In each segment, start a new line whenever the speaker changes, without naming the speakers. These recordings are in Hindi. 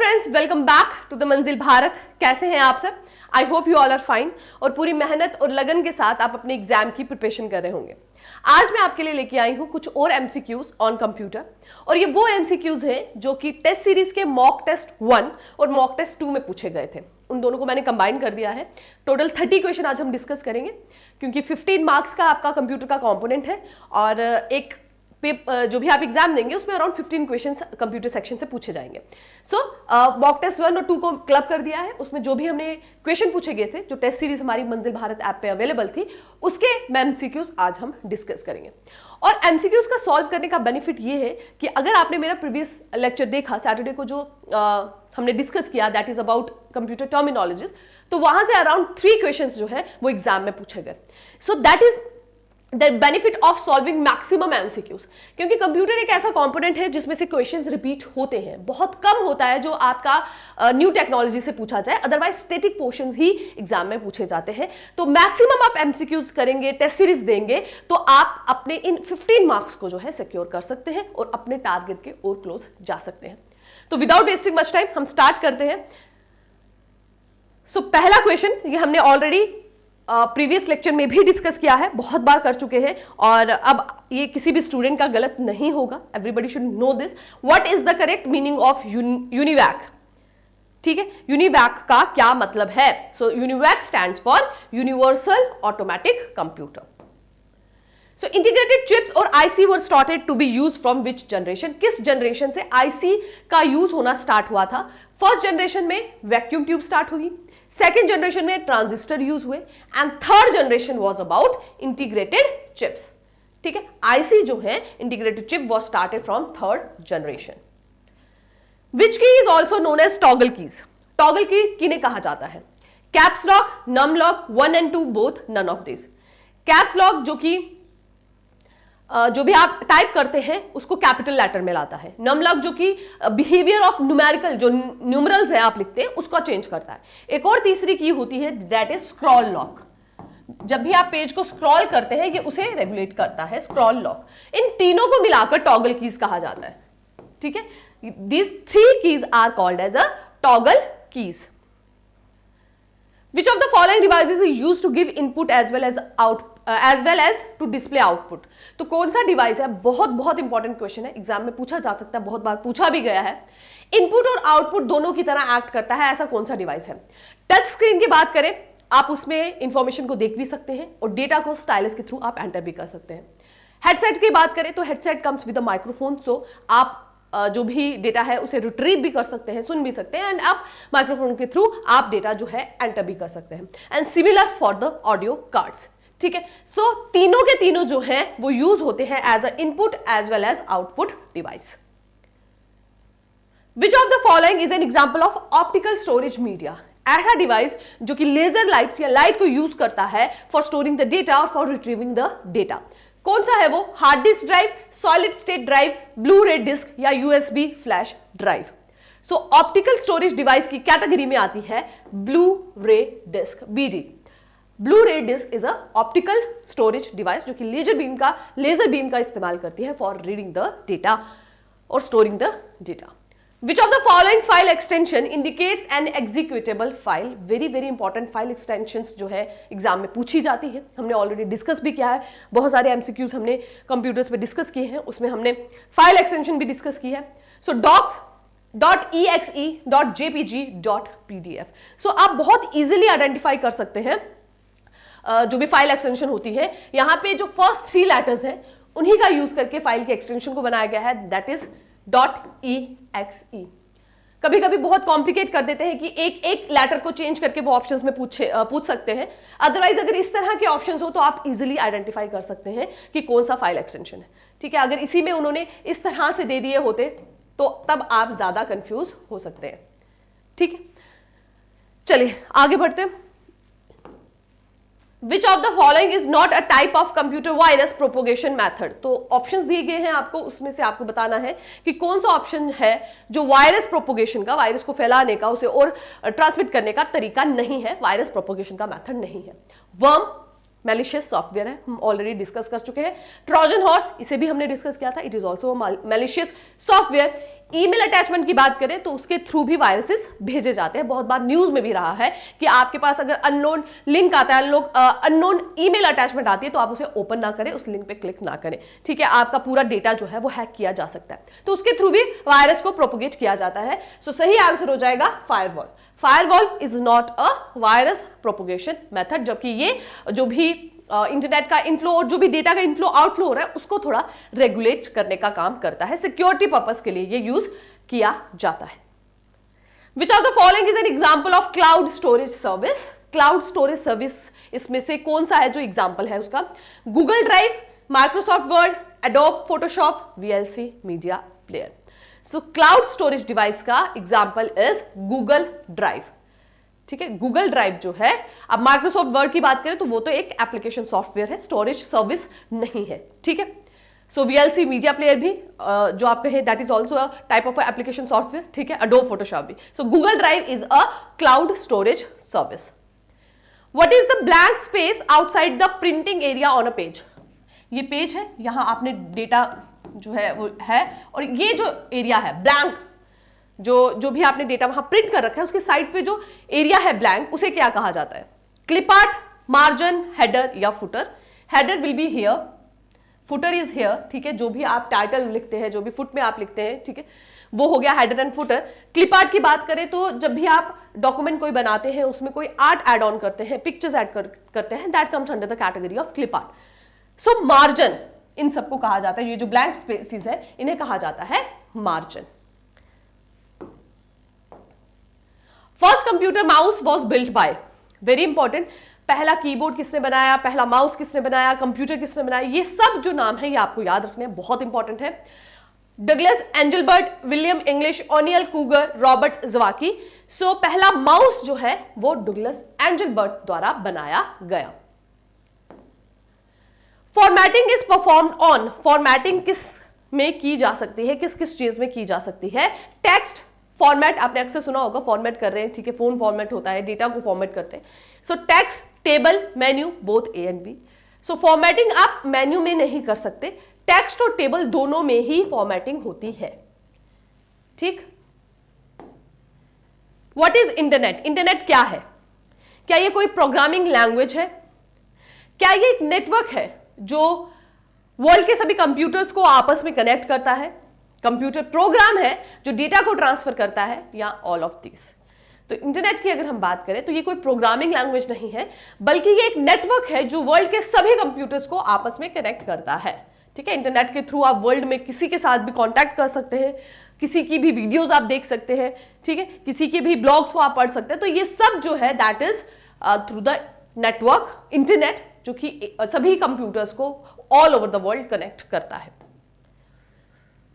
Friends, welcome back to the Manzil Bharat. कैसे हैं आप सब? I hope you all are fine और पूरी मेहनत और लगन के साथ आप अपने एग्जाम की प्रिपरेशन कर रहे होंगे। आज मैं आपके लिए लेके आई हूं कुछ और एमसीक्यूज ऑन कंप्यूटर, और ये वो एमसीक्यूज हैं जो कि टेस्ट सीरीज के मॉक टेस्ट 1 और मॉक टेस्ट 2 में पूछे गए थे। उन दोनों को मैंने कंबाइन कर दिया है। टोटल 30 क्वेश्चन आज हम डिस्कस करेंगे, क्योंकि 15 मार्क्स का आपका कंप्यूटर का कॉम्पोनेंट है और एक जो भी आप एग्जाम देंगे उसमें अराउंड 15 क्वेश्चंस कंप्यूटर सेक्शन से पूछे जाएंगे। सो मॉक टेस्ट 1 और 2 को क्लब कर दिया है। उसमें जो भी हमने क्वेश्चन पूछे गए थे, जो टेस्ट सीरीज हमारी मंजिल भारत ऐप पे अवेलेबल थी, उसके एमसीक्यूज आज हम डिस्कस करेंगे। और एमसीक्यूज का सॉल्व करने का बेनिफिट ये है कि अगर आपने मेरा प्रीवियस लेक्चर देखा सैटरडे को, जो हमने डिस्कस किया, that is about computer terminologies, तो वहां से अराउंड 3 क्वेश्चंस जो है वो एग्जाम में पूछे गए। सो that is the benefit of solving maximum MCQs, क्योंकि कंप्यूटर एक ऐसा कंपोनेंट है जिसमें से क्वेश्चंस रिपीट होते हैं। बहुत कम होता है जो आपका न्यू टेक्नोलॉजी से पूछा जाए, अदरवाइज स्टैटिक पोर्शंस ही एग्जाम में पूछे जाते हैं। तो मैक्सिमम आप एमसीक्यूज करेंगे, टेस्ट सीरीज देंगे, तो आप अपने इन 15 मार्क्स को जो है सिक्योर कर सकते हैं और अपने टारगेट के और क्लोज जा सकते हैं। तो विदाउट वेस्टिंग मच टाइम हम स्टार्ट करते हैं। सो पहला क्वेश्चन ये हमने ऑलरेडी प्रीवियस लेक्चर में भी डिस्कस किया है, बहुत बार कर चुके हैं, और अब ये किसी भी स्टूडेंट का गलत नहीं होगा। Everybody should know this. What is the correct meaning of UNIVAC? ठीक है, यूनिवैक का क्या मतलब है? So UNIVAC stands for universal automatic computer. So integrated chips और IC were started to be use from which generation? किस जनरेशन से आईसी का यूज होना स्टार्ट हुआ था? फर्स्ट जनरेशन में वैक्यूम ट्यूब स्टार्ट हुई, सेकेंड जनरेशन में ट्रांजिस्टर यूज हुए, and third generation was about integrated chips. ठीक है, आईसी जो है integrated chip was started from third generation. Which key is also known as toggle keys? Toggle key किन्हें कहा जाता है? Caps lock, num lock, 1 and 2 both, none of this. Caps lock जो भी आप टाइप करते हैं उसको कैपिटल लेटर में लाता है। नम लॉक जो कि बिहेवियर ऑफ न्यूमेरिकल, जो न्यूमरल्स है आप लिखते हैं, उसको चेंज करता है। एक और तीसरी की होती है, दैट इज स्क्रॉल लॉक। जब भी आप पेज को स्क्रॉल करते हैं ये उसे रेगुलेट करता है, स्क्रॉल लॉक। इन तीनों को मिलाकर टॉगल कीज कहा जाता है। ठीक है, these 3 keys are called as a toggle keys. Which of the following devices is used to give input as well as to display output? तो कौन सा डिवाइस है? बहुत बहुत इंपॉर्टेंट क्वेश्चन है, एग्जाम में पूछा जा सकता है, बहुत बार पूछा भी गया है। इनपुट और आउटपुट दोनों की तरह एक्ट करता है, ऐसा कौन सा डिवाइस है? टच स्क्रीन की बात करें, आप उसमें इंफॉर्मेशन को देख भी सकते हैं और डेटा को स्टाइलस के थ्रू आप एंटर भी कर सकते हैं। हेडसेट की बात करें तो headset comes with a microphone, so आप जो भी डेटा है उसे रिट्रीव भी कर सकते हैं, सुन भी सकते हैं, एंड आप माइक्रोफोन के थ्रू आप डेटा जो है एंटर भी कर सकते हैं। And similar for the audio cards. ठीक है, सो तीनों के तीनों जो हैं वो यूज होते हैं as a input as well as output device. Which of the following is an example of optical storage media? ऐसा डिवाइस जो कि लेजर लाइट या लाइट को यूज करता है फॉर स्टोरिंग द डेटा और फॉर रिट्रीविंग द डेटा। कौन सा है वो? Hard disk drive, solid state drive, Blu ray disk या USB flash drive? So optical storage device की कैटेगरी में आती है blue ray disc, BD. Blu ray disc is a optical storage device जो कि लेजर बीम का इस्तेमाल करती है फॉर रीडिंग द डेटा और storing the data. Which of the following file extension indicates an executable file? Very very important file extensions जो है एग्जाम में पूछी जाती है, हमने ऑलरेडी डिस्कस भी किया है। बहुत सारे एमसीक्यूज हमने कंप्यूटर्स पे डिस्कस किए हैं, उसमें हमने फाइल एक्सटेंशन भी डिस्कस की है। सो docs.exe.jpg.pdf। सो आप बहुत इजीली आइडेंटिफाई कर सकते हैं जो भी फाइल एक्सटेंशन होती है। यहाँ पे जो फर्स्ट 3 लेटर्स हैं उन्हीं का यूज करके फाइल के एक्सटेंशन को बनाया गया है, दैट इज .exe। कभी कभी बहुत कॉम्प्लिकेट कर देते हैं कि एक लेटर को चेंज करके वो ऑप्शंस में पूछ सकते हैं। अदरवाइज अगर इस तरह के ऑप्शंस हो तो आप इजीली आइडेंटिफाई कर सकते हैं कि कौन सा फाइल एक्सटेंशन है। ठीक है, अगर इसी में उन्होंने इस तरह से दे दिए होते तो तब आप ज्यादा कंफ्यूज हो सकते हैं। ठीक है, चलिए आगे बढ़ते हैं। Which of the following is not a type of computer virus propagation method? तो ऑप्शंस दिए गए हैं आपको, उसमें से आपको बताना है कि कौन सा ऑप्शन है जो वायरस प्रोपोगेशन का, वायरस को फैलाने का, उसे और ट्रांसमिट करने का तरीका नहीं है, वायरस प्रोपोगेशन का मेथड नहीं है। वर्म मैलिशियस सॉफ्टवेयर है, हम ऑलरेडी डिस्कस कर चुके हैं। ट्रोजन हॉर्स, इसे भी हमने डिस्कस किया था, it is also malicious software. Email attachment की बात करें तो उसके थ्रू भी वायरसेस भेजे जाते हैं। बहुत बार न्यूज में भी रहा है कि आपके पास अगर अननोन लिंक आता है, अननोन ईमेल अटैचमेंट आती है, तो आप उसे ओपन ना करें, उस लिंक पे क्लिक ना करें, ठीक है। आपका पूरा डेटा जो है वो हैक किया जा सकता है, तो उसके थ्रू भी वायरस को प्रोपोगेट किया जाता है। सो सही आंसर हो जाएगा firewall. Firewall is not a virus propagation method, जबकि ये जो भी इंटरनेट का इनफ्लो और जो भी डेटा का इनफ्लो आउटफ्लो हो रहा है उसको थोड़ा रेगुलेट करने का काम करता है। सिक्योरिटी पर्पस के लिए ये यूज किया जाता है। विच of the following is an example of cloud storage service? Cloud storage service इसमें से कौन सा है जो एग्जांपल है उसका? Google drive, Microsoft word, adobe Photoshop, VLC media player. So cloud storage device का एग्जांपल इज गूगल ड्राइव, ठीक है। गूगल ड्राइव जो है, अब माइक्रोसॉफ्ट वर्ड की बात करें तो वो तो एक एप्लीकेशन सॉफ्टवेयर है, स्टोरेज सर्विस नहीं है, ठीक है। सो वीएलसी मीडिया प्लेयर भी जो आप कहे that is also a type of application software, ठीक है। एडोब फोटोशॉप भी। सो Google drive is a cloud storage service. What is the blank space outside the printing area on a page? ये पेज है, यहां आपने डेटा जो है वो है, और ये जो एरिया है ब्लैंक, जो भी आपने डेटा वहां प्रिंट कर रखा है उसके साइड पे जो एरिया है ब्लैंक, उसे क्या कहा जाता है? क्लिप आर्ट, मार्जिन, हेडर या footer? Header will be here, footer is here, ठीक है। जो भी आप टाइटल लिखते हैं, जो भी फुट में आप लिखते हैं, ठीक है, वो हो गया header and footer. Clip art की बात करें तो जब भी आप डॉक्यूमेंट कोई बनाते हैं, उसमें कोई आर्ट एड ऑन करते हैं, पिक्चर्स ऐड करते हैं, that comes under the category of clip art. So margin, इन सबको कहा जाता है, ये जो ब्लैंक स्पेसेस है इन्हें कहा जाता है margin. First computer mouse was built by, very important, पहला कीबोर्ड किसने बनाया, पहला माउस किसने बनाया, कंप्यूटर किसने बनाया, ये सब जो नाम है ये आपको याद रखने हैं, बहुत इंपॉर्टेंट है। Douglas Engelbart, William English, O'Neill Cougar, Robert Zawacki. So पहला माउस जो है वो डगलस एंजलबर्ट द्वारा बनाया गया। Formatting is performed on, formatting किस में की जा सकती है, किस किस चीज में की जा सकती है? टेक्स्ट फॉर्मेट, आपने अक्सर सुना होगा, फॉर्मेट कर रहे हैं, ठीक है, फोन फॉर्मेट होता है, डेटा को फॉर्मेट करते हैं। So text, table, menu, both A and B. So formatting आप मेन्यू में नहीं कर सकते, टेक्स्ट और टेबल दोनों में ही फॉर्मेटिंग होती है, ठीक। What is internet? इंटरनेट क्या है? क्या ये कोई प्रोग्रामिंग लैंग्वेज है? क्या ये एक नेटवर्क है जो वर्ल्ड के सभी कंप्यूटर्स को आपस में कनेक्ट करता है? कंप्यूटर प्रोग्राम है जो डेटा को ट्रांसफर करता है, या ऑल ऑफ दिस? तो इंटरनेट की अगर हम बात करें तो ये कोई प्रोग्रामिंग लैंग्वेज नहीं है, बल्कि ये एक नेटवर्क है जो वर्ल्ड के सभी कंप्यूटर्स को आपस में कनेक्ट करता है, ठीक है। इंटरनेट के थ्रू आप वर्ल्ड में किसी के साथ भी कांटेक्ट कर सकते हैं, किसी की भी वीडियोस आप देख सकते हैं, ठीक है, किसी के भी ब्लॉग्स को आप पढ़ सकते हैं। तो ये सब जो है that is through the network internet, जो कि सभी कंप्यूटर्स को all over the world connect करता है।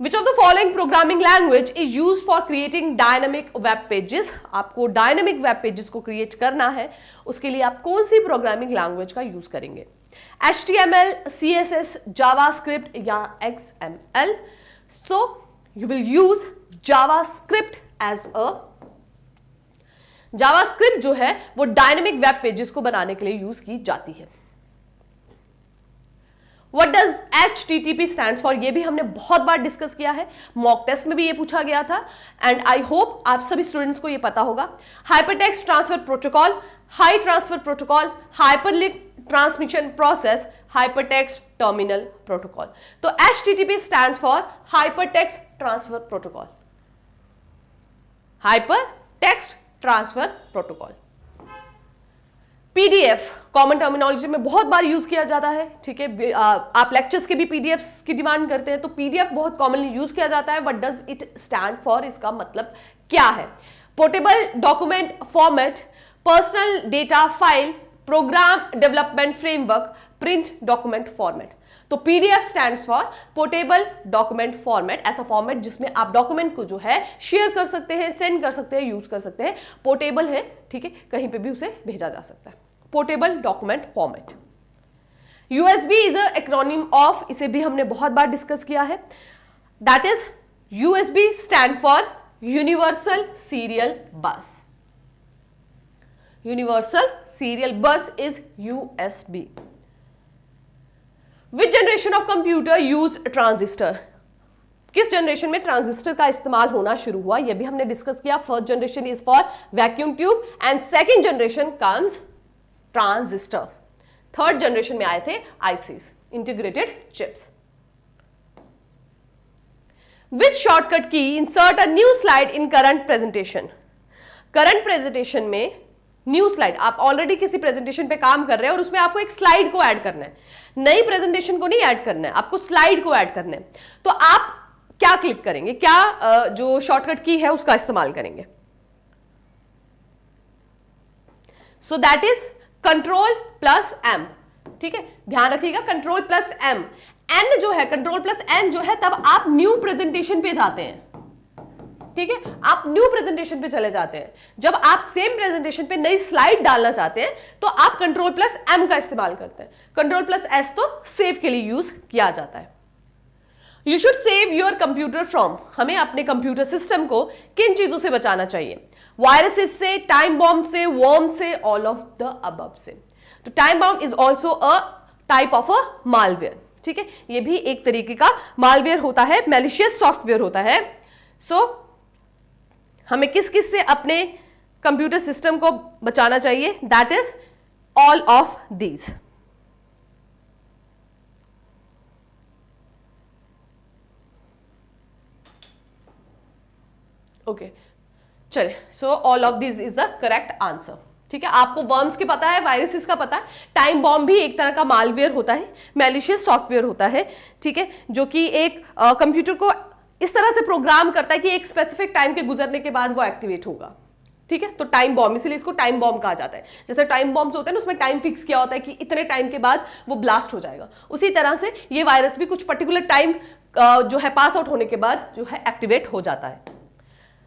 Which of the following programming language is used for creating dynamic web pages? आपको dynamic web pages को create करना है, उसके लिए आप कौन सी प्रोग्रामिंग लैंग्वेज का यूज करेंगे? HTML, CSS, JavaScript या XML? So you will use JavaScript as a JavaScript जो है वो डायनेमिक वेब पेजेस को बनाने के लिए यूज की जाती है। What does HTTP stands for? ये भी हमने बहुत बार डिस्कस किया है, मॉक टेस्ट में भी ये पूछा गया था, एंड आई होप आप सभी स्टूडेंट्स को ये पता होगा। Hypertext transfer protocol, high transfer protocol, hyperlink transmission process, hypertext terminal protocol. तो HTTP stands for hypertext transfer protocol, hypertext transfer protocol. PDF common terminology में बहुत बार यूज किया जाता है, ठीक है। आप लेक्चर्स के भी पीडीएफ्स की डिमांड करते हैं, तो पीडीएफ बहुत कॉमनली यूज किया जाता है। What does it stand for? इसका मतलब क्या है? Portable document format, personal data file, program development framework, print document format. तो PDF stands for portable document format, ऐसा फॉर्मेट जिसमें आप डॉक्यूमेंट को जो है शेयर कर सकते हैं, सेंड कर सकते हैं, यूज कर सकते हैं। पोर्टेबल है, ठीक है, कहीं पे भी उसे भेजा जा सकता है। Portable document format. USB is a acronym of, इसे भी हमने बहुत बार डिस्कस किया है, that is USB stand for universal serial बस। यूनिवर्सल सीरियल बस is USB. Which generation of computer used transistor? किस जनरेशन में ट्रांजिस्टर का इस्तेमाल होना शुरू हुआ, यह भी हमने डिस्कस किया। First generation is for vacuum tube and second generation comes transistor. Third generation में आए थे ICs, integrated chips. Which shortcut key insert a new slide in current presentation. Current presentation में न्यू स्लाइड, आप ऑलरेडी किसी प्रेजेंटेशन पे काम कर रहे हैं और उसमें आपको एक स्लाइड को ऐड करना है, नई प्रेजेंटेशन को नहीं ऐड करना है, आपको स्लाइड को ऐड करना है। तो आप क्या क्लिक करेंगे, क्या जो शॉर्टकट की है उसका इस्तेमाल करेंगे? So that is control plus M. ठीक है, ध्यान रखिएगा, कंट्रोल प्लस एम। एन जो है, कंट्रोल प्लस एन जो है, तब आप न्यू प्रेजेंटेशन पे जाते हैं। ठीक है, आप न्यू प्रेजेंटेशन पे चले जाते हैं। जब आप सेम प्रेजेंटेशन पे नई स्लाइड डालना चाहते हैं तो आप कंट्रोल प्लस एम का इस्तेमाल करते हैं। कंट्रोल प्लस एस तो सेव के लिए यूज किया जाता है। You should save your computer from, हमें अपने कंप्यूटर सिस्टम को किन चीजों से बचाना चाहिए? वायरसेस से, टाइम बॉम्ब से, वर्म से, ऑल ऑफ द अबव से। तो time bomb is also a type of a malware. ठीक है, ये भी एक तरीके का मालवेयर होता है, मैलिशियस सॉफ्टवेयर होता है। सो हमें किस किस से अपने कंप्यूटर सिस्टम को बचाना चाहिए? That is all of these. Okay, चलिए, so all of these is the correct answer. ठीक है, आपको वर्म्स के पता है, वायरसेस का पता है, टाइम बॉम्ब भी एक तरह का मालवेयर होता है, मैलिशियस सॉफ्टवेयर होता है। ठीक है, जो कि एक कंप्यूटर को इस तरह से प्रोग्राम करता है कि एक स्पेसिफिक टाइम के गुजरने के बाद वो एक्टिवेट होगा। ठीक है, तो टाइम बॉम्ब, इसीलिए इसको टाइम बॉम्ब कहा जाता है। जैसे टाइम बॉम्ब्स होते हैं ना, उसमें टाइम फिक्स किया होता है कि इतने टाइम के बाद वो ब्लास्ट हो जाएगा। उसी तरह से ये वायरस भी कुछ पर्टिकुलर टाइम जो है पास आउट होने के बाद जो है एक्टिवेट हो जाता है।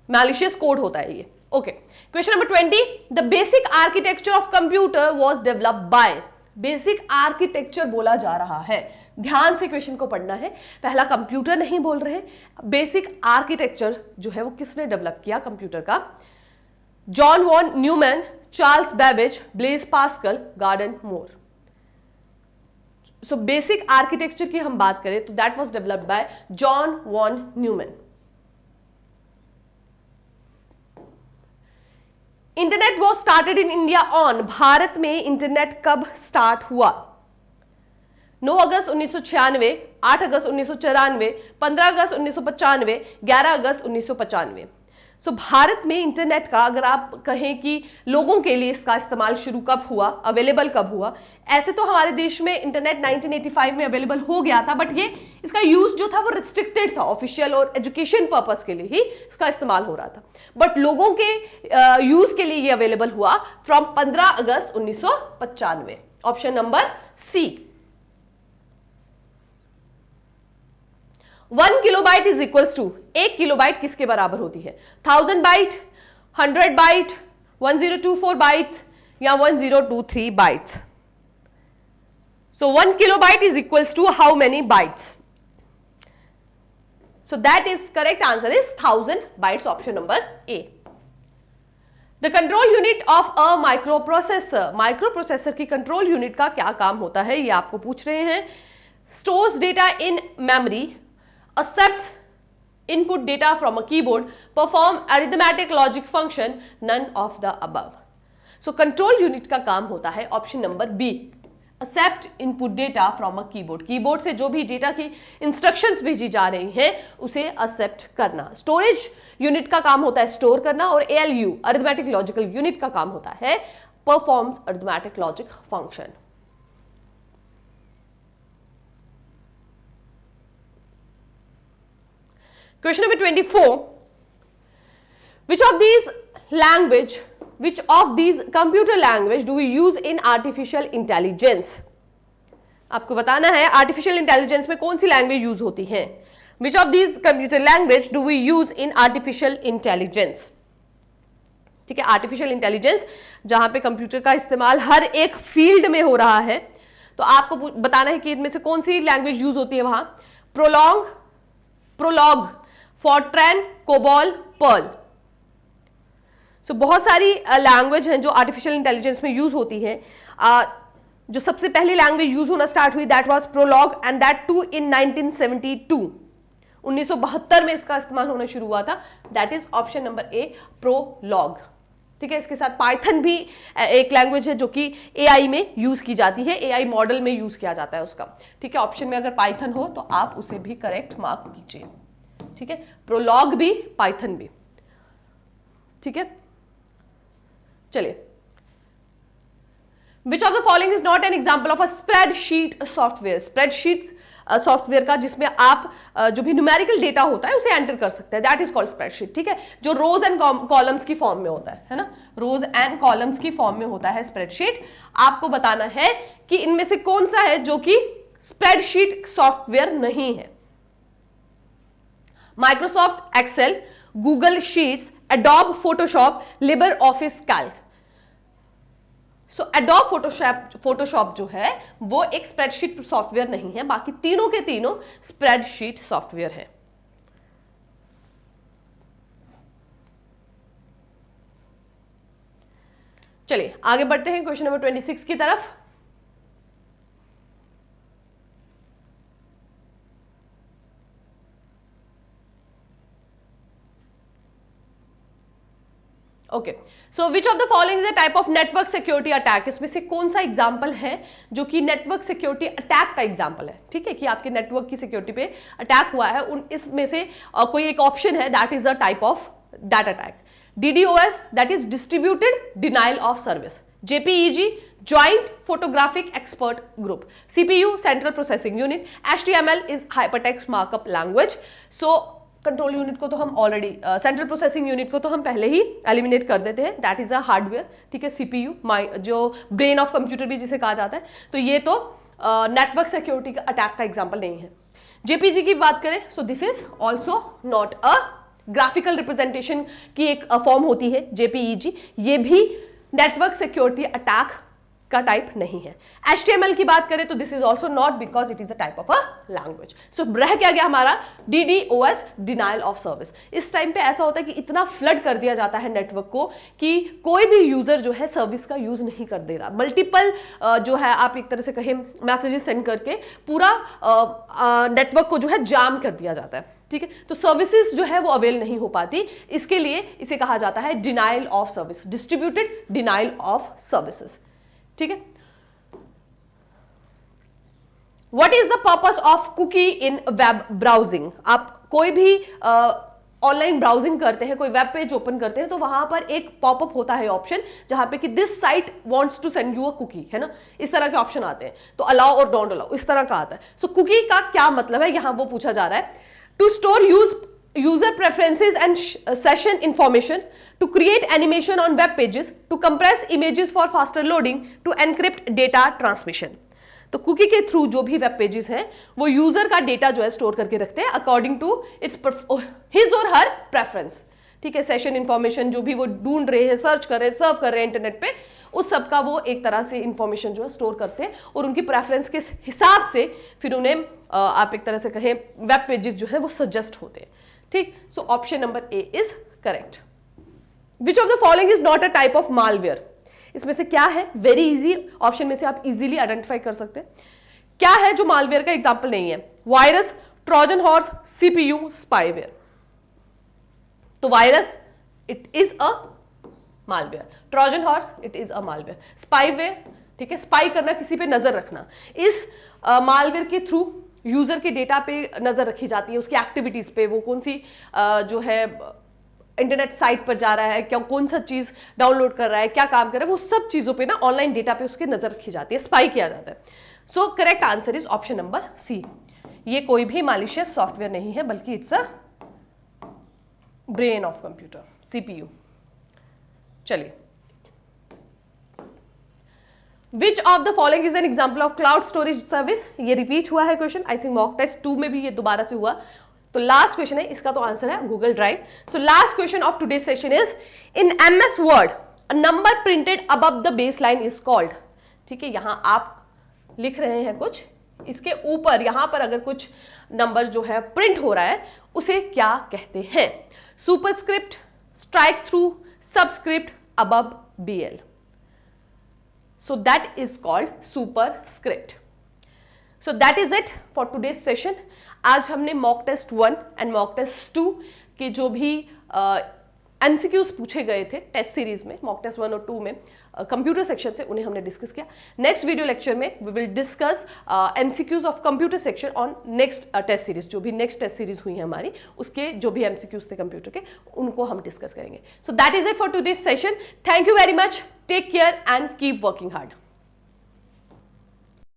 मैलिशियस कोड होता है ये। Okay, question number 20, the basic architecture of computer was developed bye. Basic architecture बोला जा रहा है, ध्यान से क्वेश्चन को पढ़ना है। पहला कंप्यूटर नहीं बोल रहे, बेसिक आर्किटेक्चर जो है वो किसने डेवलप किया कंप्यूटर का? John von Neumann, Charles Babbage, Blaise Pascal, Gordon Moore. So basic architecture की हम बात करें तो that was developed by John von Neumann. Internet was started in India on, Bharat में इंटरनेट कब स्टार्ट हुआ? 9 अगस्त 1996, 8 अगस्त 1994, 15 अगस्त 1995, 11 अगस्त 1995। सो भारत में इंटरनेट का अगर आप कहें कि लोगों के लिए इसका इस्तेमाल शुरू कब हुआ, अवेलेबल कब हुआ, ऐसे तो हमारे देश में इंटरनेट 1985 में अवेलेबल हो गया था, बट ये इसका यूज जो था वो रिस्ट्रिक्टेड था, ऑफिशियल और एजुकेशन पर्पस के लिए ही इसका इस्तेमाल हो रहा था। बट लोगों के यूज के लिए ये अवेलेबल हुआ फ्रॉम 15 अगस्त 1995। Option number C. 1 kilobyte is equals to, 1 kilobyte किसके बराबर होती है? 1000 बाइट, 100 बाइट, 1024 बाइट्स या 1023 bytes? So 1 kilobyte is equals to how many bytes? So that is correct answer is 1000 bytes, option number A. The control unit of a microprocessor, microprocessor की कंट्रोल यूनिट का क्या काम होता है, ये आपको पूछ रहे हैं। Stores data in memory, accepts input data from a keyboard, perform arithmetic logic function, none of the above. So control unit का काम होता है option number B, accept input data from a keyboard. Keyboard से जो भी डेटा की इंस्ट्रक्शंस भेजी जा रही हैं उसे accept करना। स्टोरेज यूनिट का काम होता है स्टोर करना, और ALU अरिथमेटिक लॉजिकल यूनिट का काम होता है performs arithmetic logic function. Question number 24. Which of these computer language do we use in artificial intelligence? आपको बताना है artificial intelligence में कौन सी लैंग्वेज यूज होती है। Which of these computer language do we use in artificial intelligence? ठीक है, आर्टिफिशियल इंटेलिजेंस जहां पे कंप्यूटर का इस्तेमाल हर एक फील्ड में हो रहा है, तो आपको बताना है कि इनमें से कौन सी लैंग्वेज यूज होती है वहां। Prolog, Fortran, COBOL, Perl. So बहुत सारी लैंग्वेज हैं जो आर्टिफिशियल इंटेलिजेंस में यूज होती है। जो सबसे पहली लैंग्वेज यूज होना स्टार्ट हुई that was Prolog, and that too in 1972, 1972 में इसका इस्तेमाल होना शुरू हुआ था। That is option number A, Prolog. ठीक है, इसके साथ पाइथन भी एक लैंग्वेज है जो कि एआई में यूज की जाती है, एआई मॉडल में यूज किया जाता है उसका। ठीक है, ऑप्शन में अगर पाइथन हो तो आप उसे भी करेक्ट मार्क कीजिए। ठीक है, प्रोलॉग भी, पाइथन भी। ठीक है, चलिए, which of the following is not an example of a spreadsheet software. Spreadsheet software का जिसमें आप जो भी न्यूमेरिकल डेटा होता है उसे एंटर कर सकते हैं, दैट इज कॉल्ड स्प्रेडशीट। ठीक है, जो रोज एंड कॉलम्स की फॉर्म में होता है ना, रोज एंड कॉलम्स की फॉर्म में होता है स्प्रेडशीट। आपको बताना है कि इनमें से कौन सा है जो कि स्प्रेडशीट सॉफ्टवेयर नहीं है। Microsoft Excel, Google Sheets, Adobe Photoshop, Libre Office Calc. So Adobe Photoshop जो है वो एक स्प्रेडशीट सॉफ्टवेयर नहीं है, बाकी तीनों के तीनों स्प्रेडशीट सॉफ्टवेयर है। चलिए आगे बढ़ते हैं क्वेश्चन नंबर 26 की तरफ। Okay, so which of the following is a type of network security attack. इसमें से कौन सा एग्जांपल है जो कि नेटवर्क सिक्योरिटी अटैक का एग्जांपल है। ठीक है, कि आपके नेटवर्क की सिक्योरिटी पे अटैक हुआ है, उन इसमें से कोई एक ऑप्शन है, that is a type of that attack. DDoS, that is distributed denial of service. JPEG, Joint Photographic Expert Group. CPU, Central Processing Unit. HTML is Hypertext Markup Language. So control unit को तो हम ऑलरेडी, सेंट्रल प्रोसेसिंग यूनिट को तो हम पहले ही एलिमिनेट कर देते हैं, दैट इज अ हार्डवेयर। ठीक है, CPU जो ब्रेन ऑफ कंप्यूटर भी जिसे कहा जाता है, तो ये तो नेटवर्क सिक्योरिटी का अटैक का एग्जांपल नहीं है। JPG की बात करें, so this is also not a graphical representation की एक फॉर्म होती है JPEG, ये भी नेटवर्क सिक्योरिटी अटैक का टाइप नहीं है। HTML की बात करें तो this is also not, because it is a type of a language. So रह क्या गया हमारा DDoS, डिनाइल ऑफ सर्विस। इस टाइम पे ऐसा होता है कि इतना फ्लड कर दिया जाता है नेटवर्क को कि कोई भी यूजर जो है सर्विस का यूज नहीं कर दे रहा। मल्टीपल जो है आप एक तरह से कहें मैसेजेस सेंड करके पूरा नेटवर्क को जो है जाम कर दिया जाता है। ठीक है, तो सर्विसेज जो है वो अवेल नहीं हो पाती, इसके लिए इसे कहा जाता है denial of service, distributed denial of services. ठीक है, what is the purpose of cookie in web browsing. आप कोई भी ऑनलाइन ब्राउजिंग करते हैं, कोई वेब पेज ओपन करते हैं, तो वहां पर एक पॉपअप होता है ऑप्शन, जहां पे कि this site wants to send you a cookie, है ना, इस तरह के ऑप्शन आते हैं, तो अलाउ और डोंट अलाउ इस तरह का आता है। सो कुकी का क्या मतलब है, यहां वो पूछा जा रहा है। To store user preferences and session information, to create animation on web pages, to compress images for faster loading, to encrypt data transmission. तो कुकी के थ्रू जो भी वेब पेजेस हैं वो यूजर का डेटा जो है स्टोर करके रखते हैं अकॉर्डिंग टू इट्स हिज और हर प्रेफरेंस। ठीक है, सेशन इंफॉर्मेशन जो भी वो ढूंढ रहे हैं, सर्च कर रहे हैं, सर्व कर रहे हैं इंटरनेट पे, उस सब का वो एक तरह से इंफॉर्मेशन जो है स्टोर करते हैं और उनकी प्रेफरेंस के हिसाब से फिर उन्हें आप एक तरह से कहें वेब पेजेस जो है वो सजेस्ट होते हैं। ठीक, so option number A is correct. Which of the following is not a type of malware. इसमें से क्या है, वेरी इजी ऑप्शन में से आप इजीली आइडेंटिफाई कर सकते हैं क्या है जो मालवेयर का एग्जांपल नहीं है। Virus, Trojan horse, CPU, spyware. तो virus it is a malware, Trojan horse it is a malware, spyware ठीक है, स्पाई करना, किसी पे नजर रखना, इस मालवेयर के थ्रू यूजर के डेटा पे नजर रखी जाती है, उसकी एक्टिविटीज पे, वो कौन सी जो है इंटरनेट साइट पर जा रहा है, क्या कौन सा चीज डाउनलोड कर रहा है, क्या काम कर रहा है, वो सब चीजों पे ना ऑनलाइन डेटा पे उसकी नजर रखी जाती है, स्पाई किया जाता है। So correct answer is option number C. ये कोई भी मालिशियस सॉफ्टवेयर नहीं है, बल्कि it's a brain of computer, CPU। चलिए, which of the following is an example of cloud storage service. ये रिपीट हुआ है question, I think mock test 2 में भी ये दोबारा से हुआ, तो लास्ट क्वेश्चन है, इसका तो आंसर है Google drive. So last question of today session is, in MS word a number printed above the base line is called. ठीक है, यहां आप लिख रहे हैं कुछ, इसके ऊपर यहां पर अगर कुछ नंबर जो है प्रिंट हो रहा है, उसे क्या कहते हैं। Superscript, strike through, subscript, above BL। So that is called superscript. So that is it for today's session. आज हमने mock test 1 and mock test 2 के जो भी एमसीक्यूज पूछे गए थे टेस्ट सीरीज में, मॉक टेस्ट 1 और 2 में कंप्यूटर सेक्शन से, उन्हें हमने डिस्कस किया। नेक्स्ट वीडियो लेक्चर में we will discuss MCQs of computer section on next test series. जो भी नेक्स्ट टेस्ट सीरीज हुई है हमारी, उसके जो भी एमसीक्यूज थे कंप्यूटर के, उनको हम डिस्कस करेंगे। So that is it for today's session. Thank you very much, take care and keep working hard.